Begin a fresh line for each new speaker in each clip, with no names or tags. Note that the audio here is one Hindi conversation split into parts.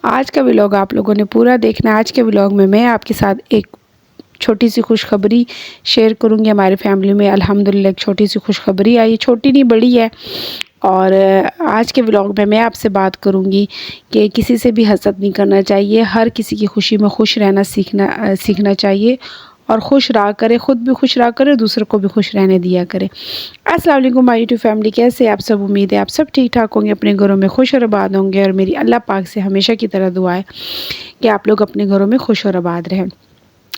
आज का व्लॉग आप लोगों ने पूरा देखना। आज के व्लॉग में मैं आपके साथ एक छोटी सी खुशखबरी शेयर करूंगी। हमारे फैमिली में अल्हम्दुलिल्लाह एक छोटी सी खुशखबरी आई, छोटी नहीं बड़ी है। और आज के व्लॉग में मैं आपसे बात करूंगी कि किसी से भी हसद नहीं करना चाहिए, हर किसी की खुशी में खुश रहना सीखना चाहिए और खुश रहा करे, ख़ुद भी खुश रहा करे, दूसरों को भी खुश रहने दिया करे। अस्सलाम वालेकुम माय यूट्यूब फैमिली, कैसे आप सब? उम्मीद है आप सब ठीक ठाक होंगे, अपने घरों में खुश और आबाद होंगे। और मेरी अल्लाह पाक से हमेशा की तरह दुआ है कि आप लोग अपने घरों में खुश और आबाद रहें।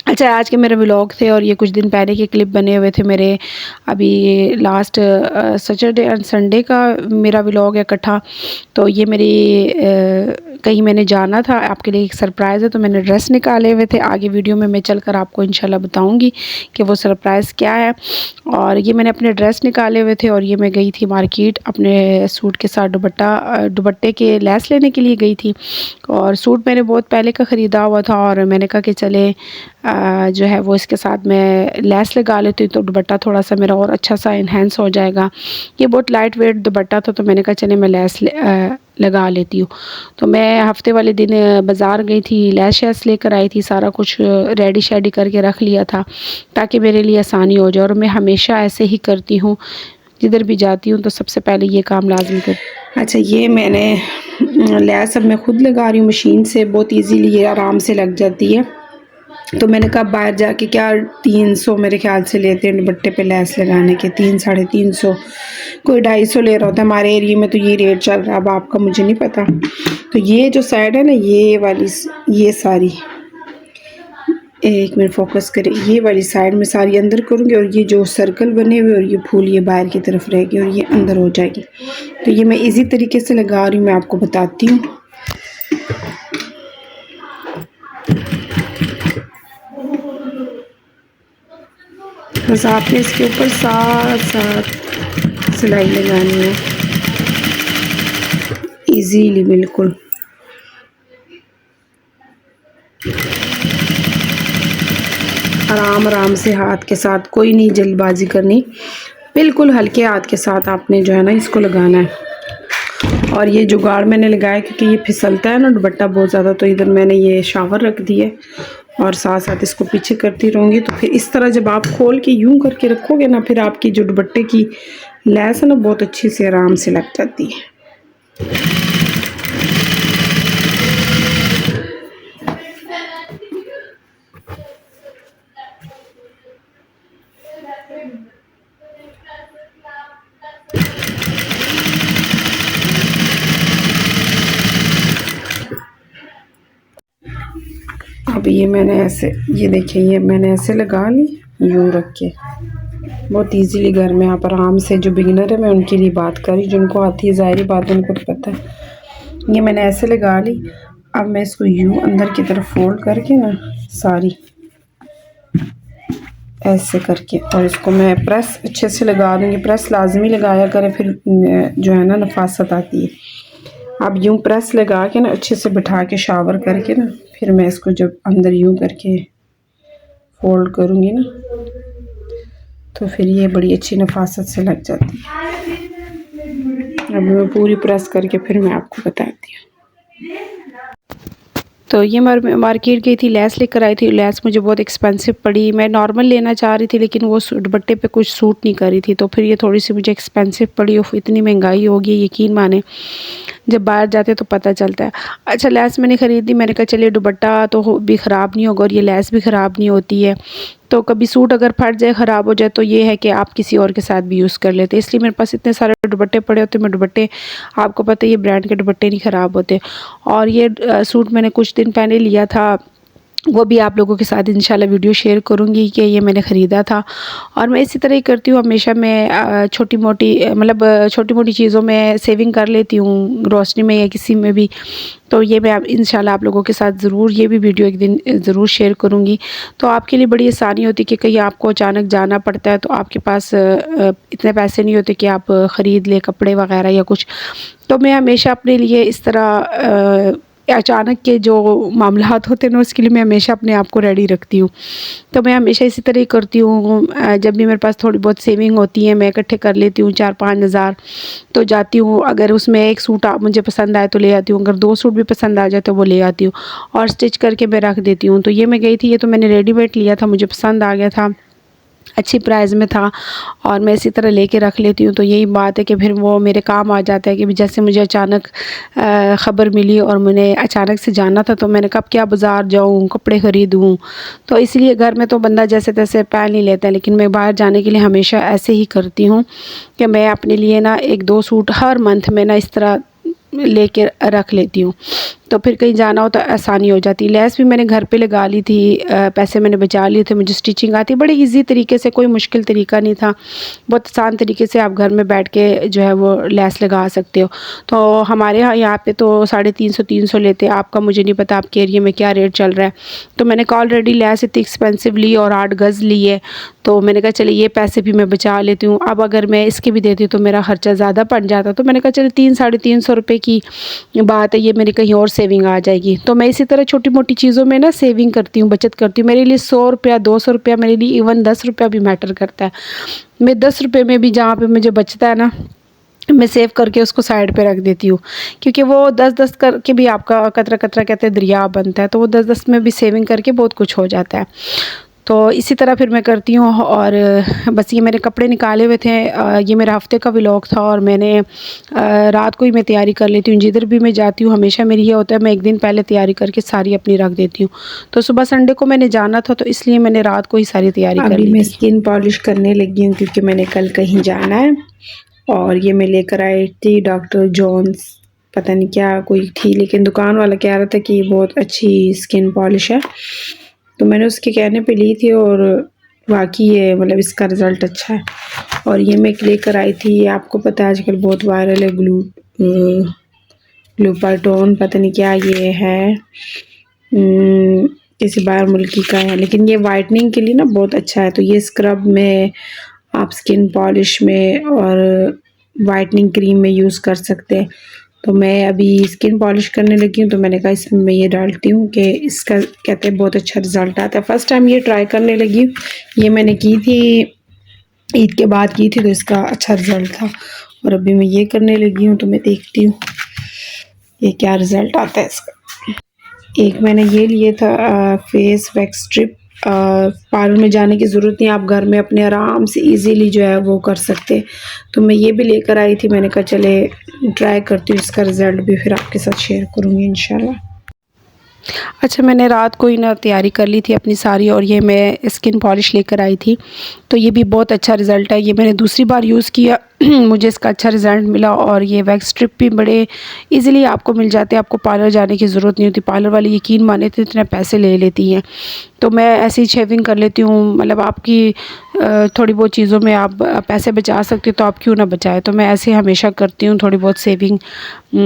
अच्छा, आज के मेरे व्लॉग थे और ये कुछ दिन पहले के क्लिप बने हुए थे मेरे। अभी लास्ट सैटरडे एंड संडे का मेरा व्लॉग है इकट्ठा। तो ये मेरी कहीं मैंने जाना था, आपके लिए एक सरप्राइज़ है, तो मैंने ड्रेस निकाले हुए थे। आगे वीडियो में मैं चलकर आपको इंशाल्लाह बताऊंगी कि वो सरप्राइज़ क्या है। और ये मैंने अपने ड्रेस निकाले हुए थे और ये मैं गई थी मार्केट अपने सूट के साथ दुपट्टे के लैस लेने के लिए गई थी। और सूट मैंने बहुत पहले का ख़रीदा हुआ था और मैंने कहा कि चले जो है वो इसके साथ मैं लैस लगा लेती हूँ तो दुपट्टा थोड़ा सा मेरा और अच्छा सा इन्हेंस हो जाएगा। ये बहुत लाइट वेट दुपट्टा था तो मैंने कहा चले मैं लैस लगा लेती हूँ। तो मैं हफ्ते वाले दिन बाज़ार गई थी, लैस शैस लेकर आई थी, सारा कुछ रेडी शेडी करके रख लिया था ताकि मेरे लिए आसानी हो जाए। और मैं हमेशा ऐसे ही करती हूँ, जिधर भी जाती हूँ तो सबसे पहले ये काम लाजमी कर। अच्छा, ये मैंने लैस अब मैं ख़ुद लगा रही हूँ मशीन से, बहुत ईजीली ये आराम से लग जाती है। तो मैंने कहा बाहर जाके क्या 300 मेरे ख्याल से लेते हैं दुपट्टे पे लैस लगाने के, 300-350, कोई 250 ले रहा होता है। हमारे एरिया में तो ये रेट चल रहा है, अब आपका मुझे नहीं पता। तो ये जो साइड है ना, ये वाली, ये सारी, एक मिनट फोकस करें, ये वाली साइड में सारी अंदर करूँगी और ये जो सर्कल बने हुए और ये फूल ये बाहर की तरफ रहेगी और ये अंदर हो जाएगी। तो ये मैं इजी तरीके से लगा रही हूँ, मैं आपको बताती हूँ। बस आपने इसके ऊपर साथ साथ सिलाई लगानी है, इजीली बिल्कुल। आराम आराम से हाथ के साथ, कोई नहीं जल्दबाजी करनी, बिल्कुल हल्के हाथ के साथ आपने जो है ना इसको लगाना है। और ये जुगाड़ मैंने लगाया क्योंकि ये फिसलता है ना दुपट्टा बहुत ज़्यादा, तो इधर मैंने ये शावर रख दिए और साथ साथ इसको पीछे करती रहूँगी। तो फिर इस तरह जब आप खोल के यूं करके रखोगे ना, फिर आपकी जो दुपट्टे की लैस है ना बहुत अच्छी से आराम से लग जाती है। अब ये मैंने ऐसे, ये देखिए, ये मैंने ऐसे लगा ली यूँ रख के, बहुत इजीली घर में आप आराम से। जो बिगिनर है मैं उनके लिए बात करी, जिनको आती है ज़ाहिर बात है उनको तो पता है। ये मैंने ऐसे लगा ली। अब मैं इसको यूँ अंदर की तरफ फोल्ड करके ना सारी ऐसे करके, और इसको मैं प्रेस अच्छे से लगा दूँगी। प्रेस लाजमी लगाया करें, फिर जो है ना नफासत आती है। अब यूँ प्रेस लगा के ना अच्छे से बिठा के शावर करके ना, फिर मैं इसको जब अंदर यूँ करके फोल्ड करूँगी ना, तो फिर ये बड़ी अच्छी नफासत से लग जाती है। अब मैं पूरी प्रेस करके फिर मैं आपको बताती हूँ। तो ये मार्केट गई थी, लैस लेकर आई थी। लैस मुझे बहुत एक्सपेंसिव पड़ी, मैं नॉर्मल लेना चाह रही थी लेकिन वो दुपट्टे पे कुछ सूट नहीं कर रही थी, तो फिर ये थोड़ी सी मुझे एक्सपेंसिव पड़ी। और इतनी महंगाई होगी, यकीन माने जब बाहर जाते तो पता चलता है। अच्छा, लैस मैंने ख़रीदी, मैंने कहा चलिए दुपट्टा तो भी ख़राब नहीं होगा और ये लैस भी ख़राब नहीं होती है, तो कभी सूट अगर फट जाए, ख़राब हो जाए, तो ये है कि आप किसी और के साथ भी यूज़ कर लेते। इसलिए मेरे पास इतने सारे दुपट्टे पड़े होते। मैं दुपट्टे, आपको पता है ये ब्रांड के दुपट्टे नहीं ख़राब होते। और ये सूट मैंने कुछ दिन पहले लिया था, वो भी आप लोगों के साथ इंशाल्लाह वीडियो शेयर करूंगी कि ये मैंने ख़रीदा था। और मैं इसी तरह ही करती हूँ हमेशा। मैं छोटी मोटी चीज़ों में सेविंग कर लेती हूँ, ग्रॉसरी में या किसी में भी। तो ये मैं इंशाल्लाह आप लोगों के साथ ज़रूर ये भी वीडियो एक दिन ज़रूर शेयर करूँगी। तो आपके लिए बड़ी आसानी होती है कि कहीं आपको अचानक जाना पड़ता है तो आपके पास इतने पैसे नहीं होते कि आप ख़रीद लें कपड़े वगैरह या कुछ। तो मैं हमेशा अपने लिए इस तरह अचानक के जो मामलात होते हैं ना, उसके लिए मैं हमेशा अपने आप को रेडी रखती हूँ। तो मैं हमेशा इसी तरह ही करती हूँ। जब भी मेरे पास थोड़ी बहुत सेविंग होती है, मैं इकट्ठे कर लेती हूँ 4-5 हज़ार, तो जाती हूँ। अगर उसमें एक सूट मुझे पसंद आए तो ले आती हूँ, अगर 2 सूट भी पसंद आ जाए तो वो ले आती हूँ और स्टिच करके मैं रख देती हूँ। तो ये मैं गई थी, ये तो मैंने रेडीमेड लिया था, मुझे पसंद आ गया था, अच्छी प्राइस में था और मैं इसी तरह लेके रख लेती हूँ। तो यही बात है कि फिर वो मेरे काम आ जाता है कि जैसे मुझे अचानक ख़बर मिली और मैंने अचानक से जाना था, तो मैंने कब क्या बाज़ार जाऊँ, कपड़े ख़रीदूँ। तो इसलिए घर में तो बंदा जैसे तैसे पहन ही लेता है, लेकिन मैं बाहर जाने के लिए हमेशा ऐसे ही करती हूँ कि मैं अपने लिए ना 1-2 सूट हर मंथ में ना इस तरह लेके रख लेती हूँ। तो फिर कहीं जाना हो तो आसानी हो जाती है। लेस भी मैंने घर पे लगा ली थी, पैसे मैंने बचा लिए थे, मुझे स्टिचिंग आती है बड़े इजी तरीके से, कोई मुश्किल तरीका नहीं था। बहुत आसान तरीके से आप घर में बैठ के जो है वो लेस लगा सकते हो। तो हमारे यहाँ पे तो 350 लेते हैं, आपका मुझे नहीं पता आपके एरिया में क्या रेट चल रहा है। तो मैंने ऑलरेडी लेस इतनी एक्सपेंसिव ली और 8 गज़ ली है, तो मैंने कहा चलिए ये पैसे भी मैं बचा लेती हूँ। अब अगर मैं इसके भी देती तो मेरा ख़र्चा ज़्यादा पड़ जाता, तो मैंने कहा चलो 300-350 रुपये की बात है, ये मेरी कहीं और सेविंग आ जाएगी। तो मैं इसी तरह छोटी मोटी चीज़ों में ना सेविंग करती हूँ, बचत करती हूँ। मेरे लिए 100 रुपया 200 रुपया, मेरे लिए इवन 10 रुपया भी मैटर करता है। मैं 10 रुपये में भी जहाँ पे मुझे बचता है ना, मैं सेव करके उसको साइड पे रख देती हूँ, क्योंकि वो 10-10 करके भी आपका कतरा कतरा कहते हैं दरिया बनता है, तो वो 10-10 में भी सेविंग करके बहुत कुछ हो जाता है। तो इसी तरह फिर मैं करती हूँ। और बस ये मैंने कपड़े निकाले हुए थे, ये मेरा हफ़्ते का व्लॉग था और मैंने रात को ही मैं तैयारी कर लेती हूँ। जिधर भी मैं जाती हूँ हमेशा मेरी ये होता है, मैं एक दिन पहले तैयारी करके सारी अपनी रख देती हूँ। तो सुबह संडे को मैंने जाना था, तो इसलिए मैंने रात को ही सारी तैयारी कर ली थी। मैं स्किन पॉलिश करने लगी हूँ क्योंकि मैंने कल कहीं जाना है। और ये मैं लेकर आई थी डॉक्टर जॉन्स, पता नहीं क्या कोई थी, लेकिन दुकान वाला कह रहा था कि ये बहुत अच्छी स्किन पॉलिश है, तो मैंने उसके कहने पे ली थी और वाकई ये मतलब इसका रिज़ल्ट अच्छा है। और ये मैं लेकर आई थी, ये आपको पता है आजकल बहुत वायरल है, ग्लूटाथोन, पता नहीं क्या ये है, किसी बाहर मुल्की का है, लेकिन ये वाइटनिंग के लिए ना बहुत अच्छा है। तो ये स्क्रब में आप स्किन पॉलिश में और वाइटनिंग क्रीम में यूज़ कर सकते हैं। तो मैं अभी स्किन पॉलिश करने लगी हूँ, तो मैंने कहा इसमें मैं ये डालती हूँ कि इसका कहते हैं बहुत अच्छा रिज़ल्ट आता है। फ़र्स्ट टाइम ये ट्राई करने लगी हूँ, ये मैंने की थी ईद के बाद की थी, तो इसका अच्छा रिज़ल्ट था। और अभी मैं ये करने लगी हूँ, तो मैं देखती हूँ ये क्या रिज़ल्ट आता है इसका। एक मैंने ये लिए था फेस वैक्स स्ट्रिप, पार्लर में जाने की ज़रूरत नहीं, आप घर में अपने आराम से इजीली जो है वो कर सकते। तो मैं ये भी लेकर आई थी, मैंने कहा चले ट्राई करती हूँ, इसका रिज़ल्ट भी फिर आपके साथ शेयर करूँगी इंशाल्लाह। अच्छा, मैंने रात को ही ना तैयारी कर ली थी अपनी सारी, और ये मैं स्किन पॉलिश लेकर आई थी, तो ये भी बहुत अच्छा रिज़ल्ट है। ये मैंने दूसरी बार यूज़ किया, मुझे इसका अच्छा रिज़ल्ट मिला। और ये वैक्स स्ट्रिप भी बड़े इजीली आपको मिल जाते हैं, आपको पार्लर जाने की ज़रूरत नहीं होती। पार्लर वाले यकीन माने तो इतने पैसे ले लेती हैं, तो मैं ऐसी शेविंग कर लेती हूँ। मतलब आपकी थोड़ी बहुत चीज़ों में आप पैसे बचा सकते हो, तो आप क्यों ना बचाएं। तो मैं ऐसे हमेशा करती हूँ, थोड़ी बहुत सेविंग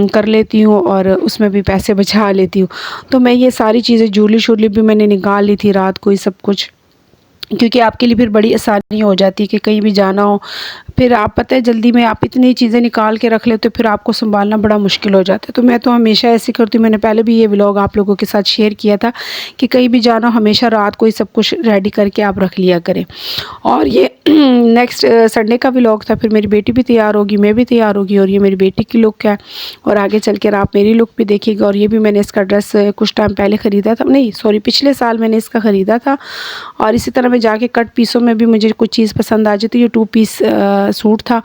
कर लेती हूँ और उसमें भी पैसे बचा लेती हूँ। तो मैं ये सारी चीज़ें ज्वेलरी भी मैंने निकाल ली थी रात को ही सब कुछ, क्योंकि आपके लिए फिर बड़ी आसानी हो जाती है कि कहीं भी जाना हो, फिर आप पता है जल्दी में आप इतनी चीज़ें निकाल के रख लेते हो, फिर आपको संभालना बड़ा मुश्किल हो जाता है। तो मैं तो हमेशा ऐसे करती हूँ। मैंने पहले भी ये व्लॉग आप लोगों के साथ शेयर किया था कि कहीं भी जाना हो हमेशा रात को ही सब कुछ रेडी करके आप रख लिया करें। और ये नेक्स्ट संडे का व्लॉग था, फिर मेरी बेटी भी तैयार होगी, मैं भी तैयार होगी, और ये मेरी बेटी की लुक है, और आगे चल कर आप मेरी लुक भी देखिएगा। और ये भी मैंने इसका ड्रेस कुछ टाइम पहले ख़रीदा था, नहीं सॉरी पिछले साल मैंने इसका ख़रीदा था। और इसी तरह मैं जाके कट पीसों में भी मुझे कुछ चीज़ पसंद आ जाती है। ये 2 पीस सूट था,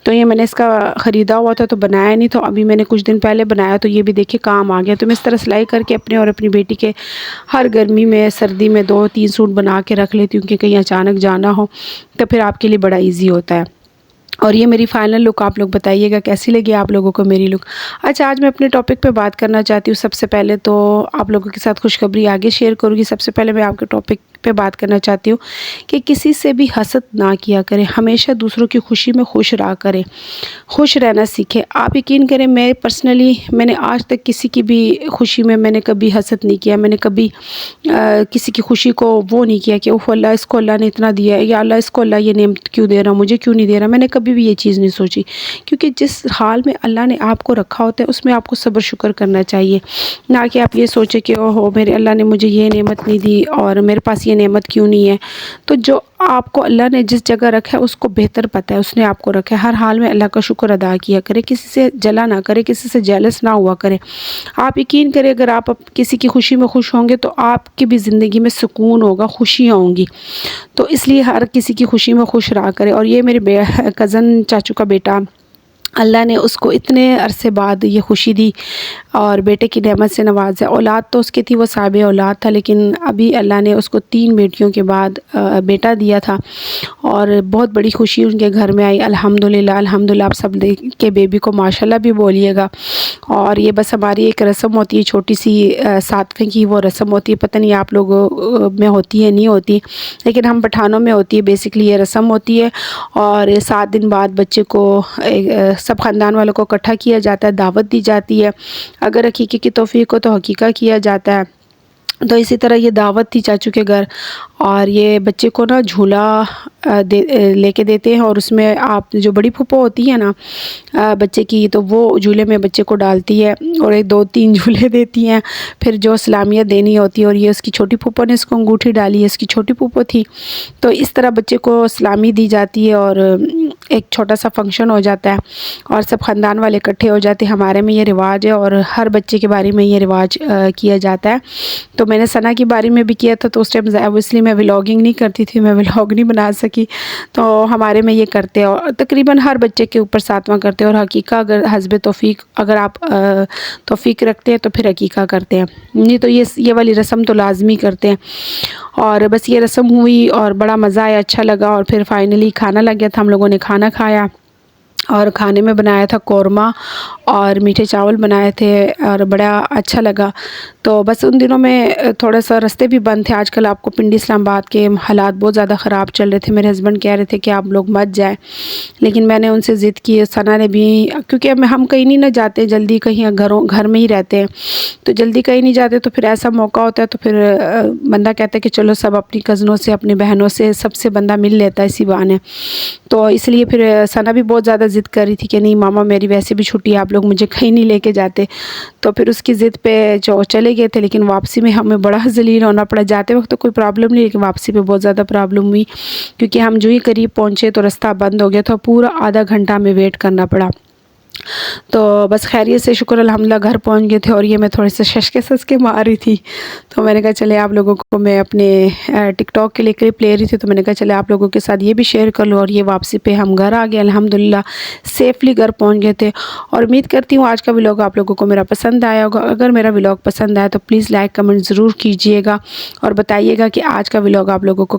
तो ये मैंने इसका ख़रीदा हुआ था, तो बनाया नहीं, तो अभी मैंने कुछ दिन पहले बनाया, तो ये भी देखिए काम आ गया। तो मैं इस तरह सिलाई करके अपने और अपनी बेटी के हर गर्मी में सर्दी में 2-3 सूट बना के रख लेती हूँ कि कहीं अचानक जाना हो तो फिर आपके लिए बड़ा ईजी होता है। और ये मेरी फाइनल लुक आप लोग बताइएगा कैसी लगी आप लोगों को मेरी लुक। अच्छा, आज मैं अपने टॉपिक पे बात करना चाहती हूँ। सबसे पहले तो आप लोगों के साथ खुशखबरी आगे शेयर करूँगी। सबसे पहले मैं आपके टॉपिक पे बात करना चाहती हूँ कि किसी से भी हसद ना किया करें, हमेशा दूसरों की खुशी में खुश रहा करें, खुश रहना सीखें। आप यकीन करें, मैं पर्सनली मैंने आज तक किसी की भी खुशी में मैंने कभी हसद नहीं किया। मैंने कभी किसी की खुशी को वो नहीं किया कि ओह अल्लाह, इसको अल्लाह ने इतना दिया है, या अल्लाह इसको अल्लाह ये नेमत क्यों दे रहा, मुझे क्यों नहीं दे रहा। मैंने कभी भी ये चीज़ नहीं सोची, क्योंकि जिस हाल में अल्लाह ने आपको रखा होता है उसमें आपको सब्र शुक्र करना चाहिए, ना कि आप ये सोचें कि ओहो मेरे अल्लाह ने मुझे ये नेमत नहीं दी और मेरे पास ये नेमत क्यों नहीं है। तो जो आपको अल्लाह ने जिस जगह रखा है उसको बेहतर पता है, उसने आपको रखा है। हर हाल में अल्लाह का शुक्र अदा किया करें, किसी से जला ना करें, किसी से जेलस ना हुआ करें। आप यकीन करें, अगर आप किसी की खुशी में खुश होंगे तो आपकी भी ज़िंदगी में सुकून होगा, खुशियाँ होंगी। तो इसलिए हर किसी की खुशी में खुश रहा करें। और ये मेरे कज़न चाचू का बेटा, अल्लाह ने उसको इतने अरसे बाद ये खुशी दी और बेटे की नेमत से नवाजा। औलाद तो उसकी थी, वो साहिब औलाद था, लेकिन अभी अल्लाह ने उसको 3 बेटियों के बाद बेटा दिया था और बहुत बड़ी खुशी उनके घर में आई। अल्हम्दुलिल्लाह, अल्हम्दुलिल्लाह। आप सब देख के बेबी को माशाल्लाह भी बोलिएगा। और ये बस हमारी एक रस्म होती है छोटी सी, सातवें की वो रस्म होती है, पता नहीं आप लोगों में होती है नहीं होती, लेकिन हम पठानों में होती है। बेसिकली ये रस्म होती है और 7 दिन बाद बच्चे को सब ख़ानदान वालों को इकट्ठा किया जाता है, दावत दी जाती है। अगर हकीक़ी की तौफ़ीक हो तो हकीक़ा किया जाता है। तो इसी तरह ये दावत थी चाचू के घर और ये बच्चे को ना झूला लेके देते हैं और उसमें आप जो बड़ी फूफा होती है ना बच्चे की, तो वो झूले में बच्चे को डालती है और 1-2-3 झूले देती हैं। फिर जो सलामियत देनी होती है, और ये उसकी छोटी फूफा ने इसको अंगूठी डाली है, इसकी छोटी फूफा थी। तो इस तरह बच्चे को सलामी दी जाती है और एक छोटा सा फंक्शन हो जाता है और सब ख़ानदान वाले इकट्ठे हो जाते हैं। हमारे में ये रिवाज है और हर बच्चे के बारे में ये रिवाज किया जाता है। तो मैंने सना के बारे में भी किया था, तो उस टाइम इसलिए मैं व्लॉगिंग नहीं करती थी, मैं व्लॉग नहीं बना सकी। तो हमारे में ये करते हैं और तकरीबन हर बच्चे के ऊपर 7वां करते हैं। और हकीका अगर हस्ब तौफीक अगर आप तौफीक रखते हैं तो फिर हकीका करते हैं, नहीं तो ये वाली रस्म तो लाजमी करते हैं। और बस ये रस्म हुई और बड़ा मज़ा आया, अच्छा लगा। और फिर फाइनली खाना लग गया था, हम लोगों ने खाना खाया और खाने में बनाया था कौरमा और मीठे चावल बनाए थे और बड़ा अच्छा लगा। तो बस उन दिनों में थोड़ा सा रास्ते भी बंद थे। आजकल आपको पिंडी इस्लामाबाद के हालात बहुत ज़्यादा ख़राब चल रहे थे। मेरे हस्बैंड कह रहे थे कि आप लोग मत जाएं, लेकिन मैंने उनसे ज़िद की। सना ने भी, क्योंकि हम कहीं नहीं ना जाते जल्दी, कहीं घर में ही रहते हैं, तो जल्दी कहीं नहीं जाते। तो फिर ऐसा मौका होता है तो फिर बंदा कहता है कि चलो सब अपनी कज़नों से, अपनी बहनों से, सबसे बंदा मिल लेता है इसी बहाने। तो इसलिए फिर सना भी बहुत ज़्यादा ज़िद कर रही थी कि नहीं मामा मेरी वैसे भी छुट्टी है, आप लोग मुझे कहीं नहीं लेके जाते। तो फिर उसकी ज़िद पे जो चले गए थे, लेकिन वापसी में हमें बड़ा ज़लील होना पड़ा। जाते वक्त तो कोई प्रॉब्लम नहीं, लेकिन वापसी पे बहुत ज़्यादा प्रॉब्लम हुई, क्योंकि हम जो ही करीब पहुँचे तो रास्ता बंद हो गया था, पूरा आधा घंटा हमें वेट करना पड़ा। तो बस खैरियत से शुक्र अल्हम्दुलिल्लाह घर पहुंच गए थे। और ये मैं थोड़े से ससके मार रही थी, तो मैंने कहा चले आप लोगों को, मैं अपने टिकटॉक के लिए क्लिप ले रही थी, तो मैंने कहा चले आप लोगों के साथ ये भी शेयर कर लूँ। और ये वापसी पे हम घर आ गए, अल्हम्दुलिल्लाह सेफ़ली घर पहुंच गए थे। और उम्मीद करती हूँ आज का व्लॉग आप लोगों को मेरा पसंद आया होगा। अगर मेरा व्लॉग पसंद आया तो प्लीज़ लाइक कमेंट ज़रूर कीजिएगा और बताइएगा कि आज का व्लॉग आप लोगों को